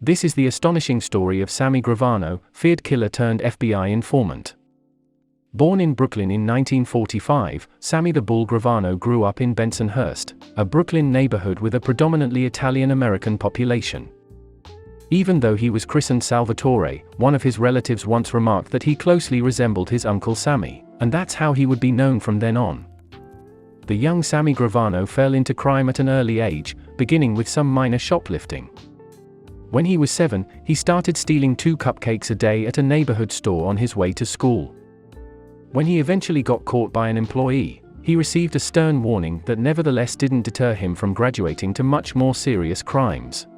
This is the astonishing story of Sammy Gravano, feared killer turned FBI informant. Born in Brooklyn in 1945, Sammy the Bull Gravano grew up in Bensonhurst, a Brooklyn neighborhood with a predominantly Italian-American population. Even though he was christened Salvatore, one of his relatives once remarked that he closely resembled his uncle Sammy, and that's how he would be known from then on. The young Sammy Gravano fell into crime at an early age, beginning with some minor shoplifting. When he was 7, he started stealing 2 cupcakes a day at a neighborhood store on his way to school. When he eventually got caught by an employee, he received a stern warning that nevertheless didn't deter him from graduating to much more serious crimes.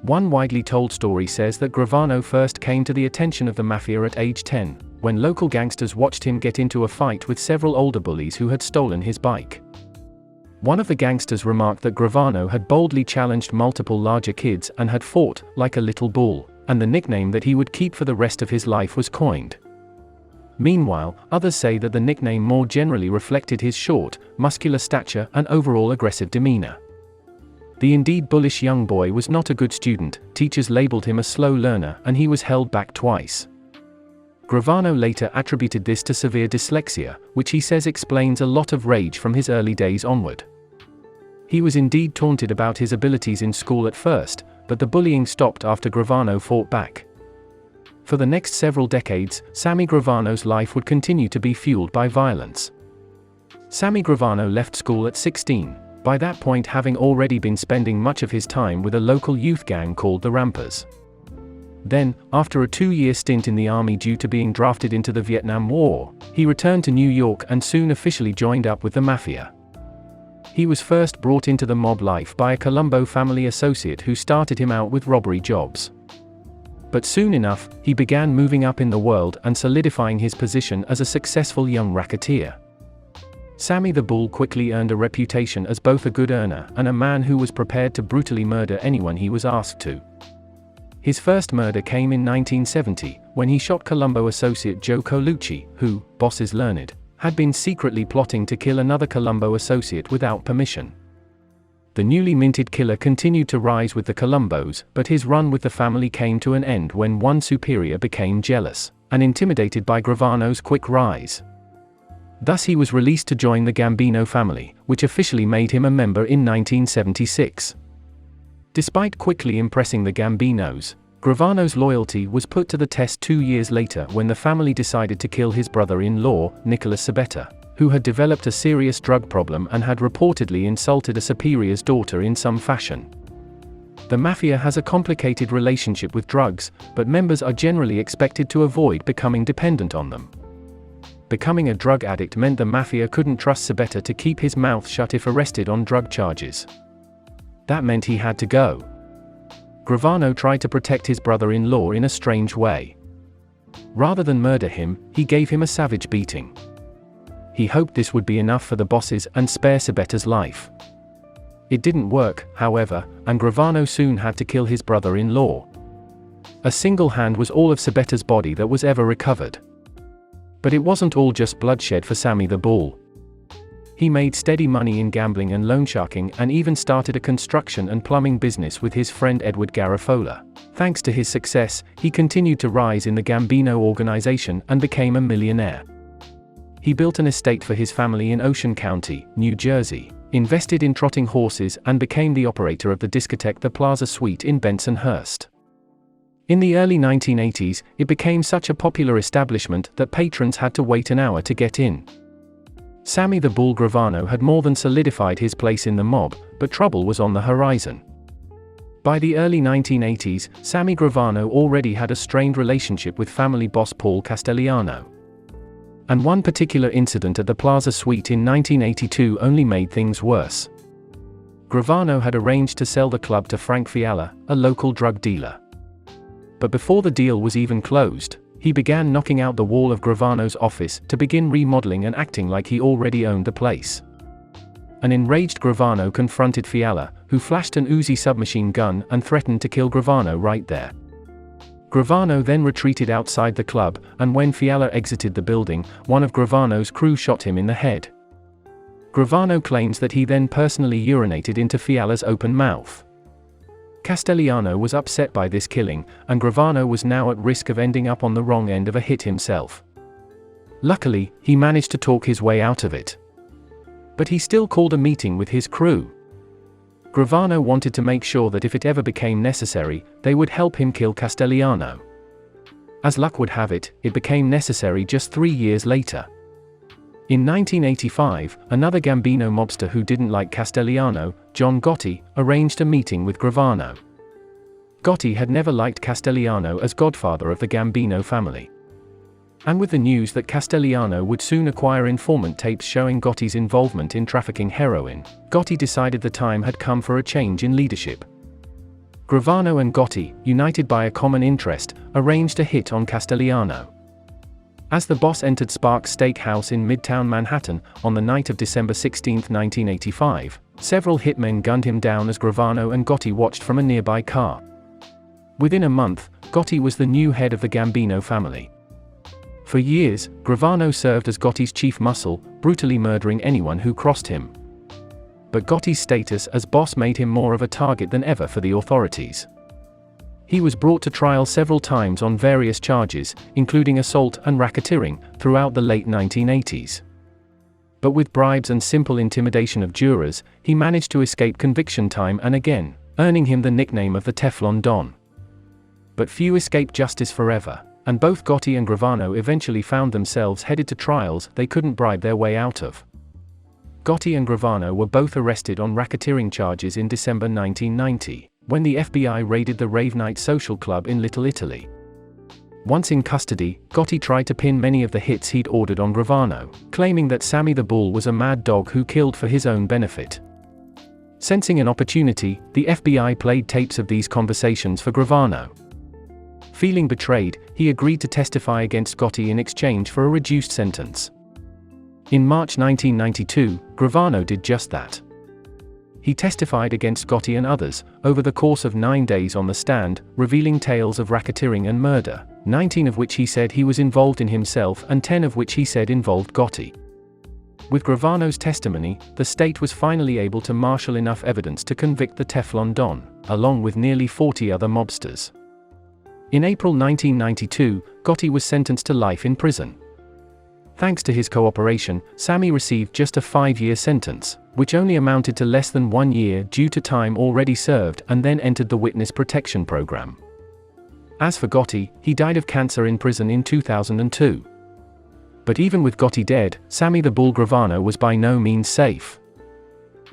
One widely told story says that Gravano first came to the attention of the Mafia at age 10, when local gangsters watched him get into a fight with several older bullies who had stolen his bike. One of the gangsters remarked that Gravano had boldly challenged multiple larger kids and had fought like a little bull, and the nickname that he would keep for the rest of his life was coined. Meanwhile, others say that the nickname more generally reflected his short, muscular stature and overall aggressive demeanor. The indeed bullish young boy was not a good student, teachers labeled him a slow learner, and he was held back twice. Gravano later attributed this to severe dyslexia, which he says explains a lot of rage from his early days onward. He was indeed taunted about his abilities in school at first, but the bullying stopped after Gravano fought back. For the next several decades, Sammy Gravano's life would continue to be fueled by violence. Sammy Gravano left school at 16, by that point having already been spending much of his time with a local youth gang called the Rampers. Then, after a 2-year stint in the army due to being drafted into the Vietnam War, he returned to New York and soon officially joined up with the Mafia. He was first brought into the mob life by a Gambino Family associate who started him out with robbery jobs. But soon enough, he began moving up in the world and solidifying his position as a successful young racketeer. Sammy the Bull quickly earned a reputation as both a good earner and a man who was prepared to brutally murder anyone he was asked to. His first murder came in 1970, when he shot Colombo associate Joe Colucci, who, bosses learned, had been secretly plotting to kill another Colombo associate without permission. The newly minted killer continued to rise with the Colombos, but his run with the family came to an end when one superior became jealous and intimidated by Gravano's quick rise. Thus he was released to join the Gambino family, which officially made him a member in 1976. Despite quickly impressing the Gambinos, Gravano's loyalty was put to the test 2 years later when the family decided to kill his brother-in-law, Nicholas Sabetta, who had developed a serious drug problem and had reportedly insulted a superior's daughter in some fashion. The Mafia has a complicated relationship with drugs, but members are generally expected to avoid becoming dependent on them. Becoming a drug addict meant the Mafia couldn't trust Sabetta to keep his mouth shut if arrested on drug charges. That meant he had to go. Gravano tried to protect his brother-in-law in a strange way. Rather than murder him, he gave him a savage beating. He hoped this would be enough for the bosses and spare Sabetta's life. It didn't work, however, and Gravano soon had to kill his brother-in-law. A single hand was all of Sabetta's body that was ever recovered. But it wasn't all just bloodshed for Sammy the Bull. He made steady money in gambling and loan sharking and even started a construction and plumbing business with his friend Edward Garofalo. Thanks to his success, he continued to rise in the Gambino organization and became a millionaire. He built an estate for his family in Ocean County, New Jersey, invested in trotting horses and became the operator of the discotheque The Plaza Suite in Bensonhurst. In the early 1980s, it became such a popular establishment that patrons had to wait an hour to get in. Sammy the Bull Gravano had more than solidified his place in the mob, but trouble was on the horizon. By the early 1980s, Sammy Gravano already had a strained relationship with family boss Paul Castellano. And one particular incident at the Plaza Suite in 1982 only made things worse. Gravano had arranged to sell the club to Frank Fiala, a local drug dealer. But before the deal was even closed, he began knocking out the wall of Gravano's office to begin remodeling and acting like he already owned the place. An enraged Gravano confronted Fiala, who flashed an Uzi submachine gun and threatened to kill Gravano right there. Gravano then retreated outside the club, and when Fiala exited the building, one of Gravano's crew shot him in the head. Gravano claims that he then personally urinated into Fiala's open mouth. Castellano was upset by this killing, and Gravano was now at risk of ending up on the wrong end of a hit himself. Luckily, he managed to talk his way out of it. But he still called a meeting with his crew. Gravano wanted to make sure that if it ever became necessary, they would help him kill Castellano. As luck would have it, it became necessary just 3 years later. In 1985, another Gambino mobster who didn't like Castellano, John Gotti, arranged a meeting with Gravano. Gotti had never liked Castellano as godfather of the Gambino family. And with the news that Castellano would soon acquire informant tapes showing Gotti's involvement in trafficking heroin, Gotti decided the time had come for a change in leadership. Gravano and Gotti, united by a common interest, arranged a hit on Castellano. As the boss entered Sparks Steakhouse in Midtown Manhattan on the night of December 16, 1985, several hitmen gunned him down as Gravano and Gotti watched from a nearby car. Within a month, Gotti was the new head of the Gambino family. For years, Gravano served as Gotti's chief muscle, brutally murdering anyone who crossed him. But Gotti's status as boss made him more of a target than ever for the authorities. He was brought to trial several times on various charges, including assault and racketeering, throughout the late 1980s. But with bribes and simple intimidation of jurors, he managed to escape conviction time and again, earning him the nickname of the Teflon Don. But few escape justice forever, and both Gotti and Gravano eventually found themselves headed to trials they couldn't bribe their way out of. Gotti and Gravano were both arrested on racketeering charges in December 1990, when the FBI raided the Rave Night Social Club in Little Italy. Once in custody, Gotti tried to pin many of the hits he'd ordered on Gravano, claiming that Sammy the Bull was a mad dog who killed for his own benefit. Sensing an opportunity, the FBI played tapes of these conversations for Gravano. Feeling betrayed, he agreed to testify against Gotti in exchange for a reduced sentence. In March 1992, Gravano did just that. He testified against Gotti and others, over the course of 9 days on the stand, revealing tales of racketeering and murder, 19 of which he said he was involved in himself and 10 of which he said involved Gotti. With Gravano's testimony, the state was finally able to marshal enough evidence to convict the Teflon Don, along with nearly 40 other mobsters. In April 1992, Gotti was sentenced to life in prison. Thanks to his cooperation, Sammy received just a 5-year sentence, which only amounted to less than 1 year due to time already served, and then entered the Witness Protection Program. As for Gotti, he died of cancer in prison in 2002. But even with Gotti dead, Sammy the Bull Gravano was by no means safe.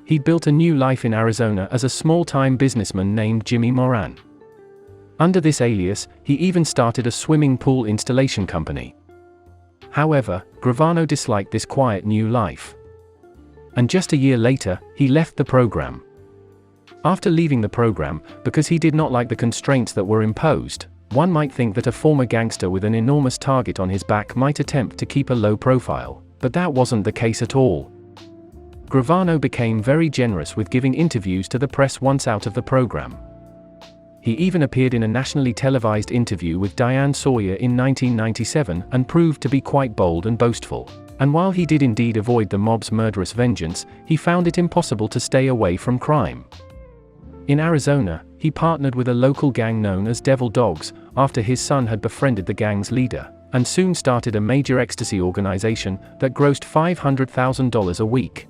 He'd built a new life in Arizona as a small-time businessman named Jimmy Moran. Under this alias, he even started a swimming pool installation company. However, Gravano disliked this quiet new life. And just a year later, he left the program. After leaving the program, because he did not like the constraints that were imposed, one might think that a former gangster with an enormous target on his back might attempt to keep a low profile, but that wasn't the case at all. Gravano became very generous with giving interviews to the press once out of the program. He even appeared in a nationally televised interview with Diane Sawyer in 1997 and proved to be quite bold and boastful. And while he did indeed avoid the mob's murderous vengeance, he found it impossible to stay away from crime. In Arizona, he partnered with a local gang known as Devil Dogs, after his son had befriended the gang's leader, and soon started a major ecstasy organization that grossed $500,000 a week.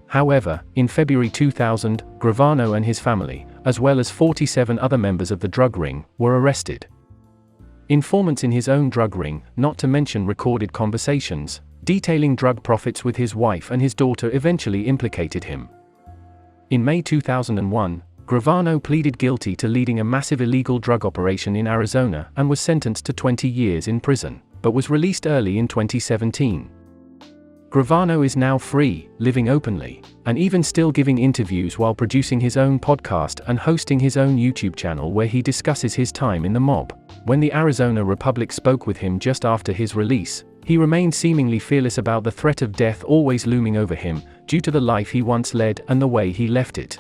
However, in February 2000, Gravano and his family, as well as 47 other members of the drug ring, were arrested. Informants in his own drug ring, not to mention recorded conversations, detailing drug profits with his wife and his daughter, eventually implicated him. In May 2001, Gravano pleaded guilty to leading a massive illegal drug operation in Arizona and was sentenced to 20 years in prison, but was released early in 2017. Gravano is now free, living openly, and even still giving interviews while producing his own podcast and hosting his own YouTube channel where he discusses his time in the mob. When the Arizona Republic spoke with him just after his release, he remained seemingly fearless about the threat of death always looming over him, due to the life he once led and the way he left it.